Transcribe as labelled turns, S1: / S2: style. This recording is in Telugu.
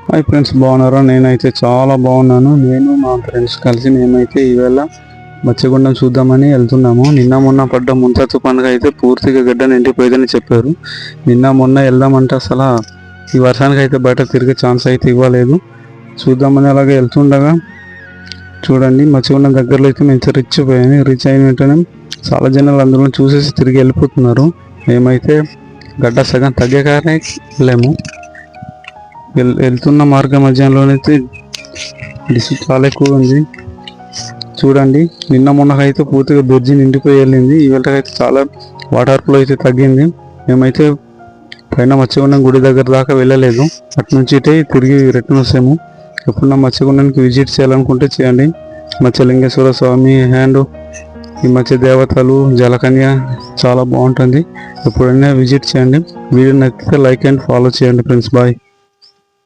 S1: హాయ్ ఫ్రెండ్స్, బాగున్నారా? నేనైతే చాలా బాగున్నాను. నేను మా ఫ్రెండ్స్ కలిసి మేమైతే ఈవేళ మత్స్యగుండం చూద్దామని వెళ్తున్నాము. నిన్న మొన్న పడ్డ ముంతా తుఫాన్గా అయితే పూర్తిగా గడ్డ నిండిపోయిందని చెప్పారు. నిన్న మొన్న వెళ్దామంటే అసలు ఈ వర్షానికి అయితే బయట తిరిగే ఛాన్స్ అయితే ఇవ్వలేదు. చూద్దామని అలాగే వెళ్తుండగా చూడండి, మత్స్యగుండం దగ్గరలో అయితే మేము రీచ్ అయిన వెంటనే చాలా జనాలు అందరూ చూసేసి తిరిగి వెళ్ళిపోతున్నారు. మేమైతే గడ్డ సగం తగ్గగానే వెళ్ళాము. వెళ్తున్న మార్గ మధ్యంలోనైతే డిస్ చాలా ఎక్కువ ఉంది. చూడండి, నిన్న మొన్నకైతే పూర్తిగా బ్రిడ్జి నిండిపోయి వెళ్ళింది. ఈవేళకైతే చాలా వాటర్ ఫ్లో అయితే తగ్గింది. మేమైతే పైన మత్స్యగుండం గుడి దగ్గర దాకా వెళ్ళలేదు. అటు నుంచి ఇటే తిరిగి రిటర్న్ వస్తాము. ఎప్పుడన్నా మత్స్యగుండానికి విజిట్ చేయాలనుకుంటే చేయండి. మత్స్యలింగేశ్వర స్వామి హ్యాండ్, ఈ మత్స్య దేవతలు, జలకన్య చాలా బాగుంటుంది. ఎప్పుడైనా విజిట్ చేయండి. వీడియో నచ్చితే లైక్ అండ్ ఫాలో చేయండి ఫ్రెండ్స్. బాయ్.